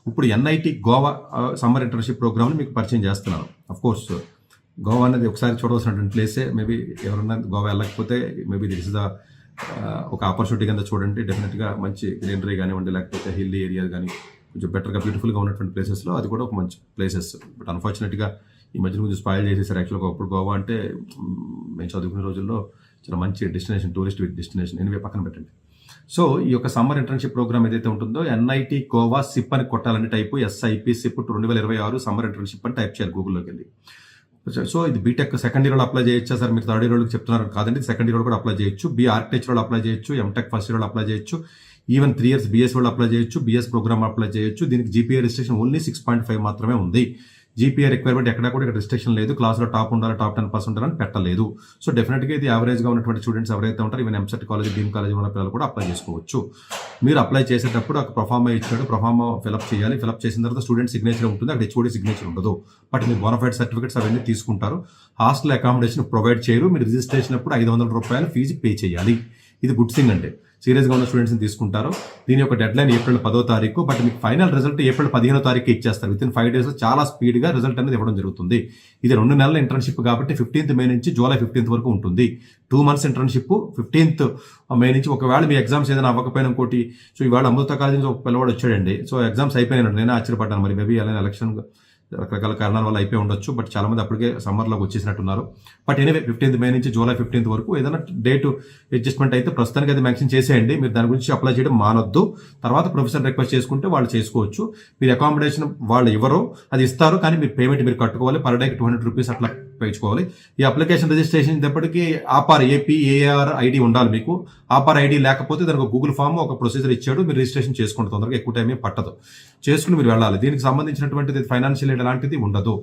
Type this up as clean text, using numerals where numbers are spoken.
ఇప్పుడు NIT Goa summer internship ప్రోగ్రామ్ని మీకు పరిచయం చేస్తున్నాను. కోర్స్ గోవా అనేది ఒకసారి చూడవలసినటువంటి ప్లేసే. మేబీ ఎవరన్నా గోవా వెళ్ళకపోతే మేబీ దిస్ ఇస్ ద ఒక ఆపర్చునిటీ కింద చూడండి. డెఫినెట్గా మంచి గ్రీనరీ కానివ్వండి, లేకపోతే హిల్లీ ఏరియా కానీ కొంచెం బెటర్గా బ్యూటిఫుల్గా ఉన్నటువంటి ప్లేసెస్లో అది కూడా ఒక మంచి ప్లేసెస్. బట్ అన్ఫార్చునేట్గా ఈ మధ్యన కొంచెం స్పాయిల్ చేసేసారు. యాక్చువల్గా ఒకప్పుడు గోవా అంటే మేము చదువుకునే రోజుల్లో చాలా మంచి డెస్టినేషన్, టూరిస్ట్ డెస్టినేషన్. ఎనివే పక్కన పెట్టండి. సో ఈ యొక్క సమ్మర్ ఇంటర్న్షిప్ ప్రోగ్రామ్ ఏదైతే ఉంటుందో ఎన్ఐటి గోవా సిప్ అని కొట్టాలని type SIP SIP 2026 summer internship అని టైప్ చేయాలి గూగుల్లోకి వెళ్ళి. సో ఇది బీటెక్ సెకండ్ ఇయర్లో అప్లై చేయొచ్చా సార్, మీరు థర్డ్ ఇయర్లోకి చెప్తున్నారు కాదండి, సెకండ్ ఇయర్ కూడా అప్లై చేయొచ్చు. ఆర్కిటెక్చర్లో అప్లై చేయొచ్చు, ఎంటెక్ ఫస్ట్ ఇయర్లో అప్లై చేయొచ్చు, ఈవెన్ 3 years BS వాళ్ళు అప్లై చేయొచ్చు, BS ప్రోగ్రామ్ అప్లై చేయొచ్చు. దీనికి GPA రిస్ట్రిక్షన్ ఓన్లీ 6.5 మాత్రమే ఉంది. GPA రిక్వైర్మెంట్ ఎక్కడా కూడా ఇక్కడ రిస్ట్రిక్షన్ లేదు. క్లాస్లో టాప్ ఉండాలి, టాప్ 10% ఉండాలని పెట్టలేదు. సో డెఫినెట్గా ఇది యావరేజ్గా ఉన్నటువంటి స్టూడెంట్స్ ఎవరైతే ఉంటారో, even EAMCET college, deem college ఉన్న పిల్లలు కూడా అప్లై చేసుకోవచ్చు. మీరు అప్లై చేసేటప్పుడు ఒక ప్రొఫార్మా ఇచ్చాడు, ప్రొఫార్మా ఫిలప్ చేయాలి. ఫిలప్ చేసిన తర్వాత స్టూడెంట్ సిగ్నేచర్ ఉంటుంది, అక్కడ HOD సిగ్నేచర్ ఉండదు. బట్ మీరు బోనఫైడ్ సర్టిఫికేట్స్ అవన్నీ తీసుకుంటారు. హాస్టల్ అకామిడేషన్ ప్రొవైడ్ చేయరు. మీరు రిజిస్ట్రేషన్ అప్పుడు 500 రూపాయలు ఫీజు పే చేయాలి. ఇది గుడ్ థింగ్ అంటే సీరియస్గా ఉన్న స్టూడెంట్స్ని తీసుకుంటారు. దీని యొక్క డెడ్ లైన్ ఏప్రిల్ 10వ తారీఖు. బట్ మీకు ఫైనల్ రిజల్ట్ ఏప్రిల్ 15వ తారీఖు ఇచ్చేస్తారు. విత్ ఇన్ 5 days చాలా స్పీడ్గా రిజల్ట్ అనేది ఇవ్వడం జరుగుతుంది. ఇది 2 నెలల ఇంటర్న్షిప్ కాబట్టి 15th May నుంచి జూలై 15th వరకు ఉంటుంది. 2 months ఇంటర్న్షిప్. 15th May నుంచి ఒకవేళ మీ ఎగ్జామ్స్ ఏదైనా అవ్వకపోయినా ఇంకోటి. సో ఇవాళ అమృత కాలేజ్ నుంచి ఒక పిల్లవాడు వచ్చాడండి. సో ఎగ్జామ్స్ అయిపోయినాడు. నేను ఆశ్చర్యపడ్డాను. మరి మేబీ అలానే ఎలక్షన్ రకరకాల కారణాల వల్ల అయిపోయి ఉండొచ్చు. బట్ చాలా మంది అప్పటికే సమ్మర్లోకి వచ్చేసినట్టున్నారు. బట్ ఎనీవే 15th May నుంచి జూలై 15th వరకు ఏదైనా డేట్ అడ్జస్ట్మెంట్ అయితే ప్రస్తుతానికి అది మెన్షన్ చేసేయండి. మీరు దాని గురించి అప్లై చేయడం మానొద్దు. తర్వాత ప్రొఫెసర్ రిక్వెస్ట్ చేసుకుంటే వాళ్ళు చేసుకోవచ్చు. మీరు అకామిడేషన్ వాళ్ళు ఇవ్వరు, అది ఇస్తారు, కానీ మీరు పేమెంట్ మీరు కట్టుకోవాలి. పర్ డేకి 200 రూపీస్ అట్లా పెంచుకోవాలి. ఈ అప్లికేషన్ రిజిస్ట్రేషన్ ఎప్పటికీ ఆపార్ APAR ID ఉండాలి మీకు. ఆపార్ ID లేకపోతే దానికి ఒక గూగుల్ ఫామ్, ఒక ప్రొసీజర్ ఇచ్చాడు, మీరు రిజిస్ట్రేషన్ చేసుకుంటే తొందరగా ఎక్కువ టైం పట్టదు. చేసుకుని మీరు వెళ్ళాలి. దీనికి సంబంధించినటువంటిది ఫైనాన్షియల్ ఎయిడ్ అలాంటిది ఉండదు.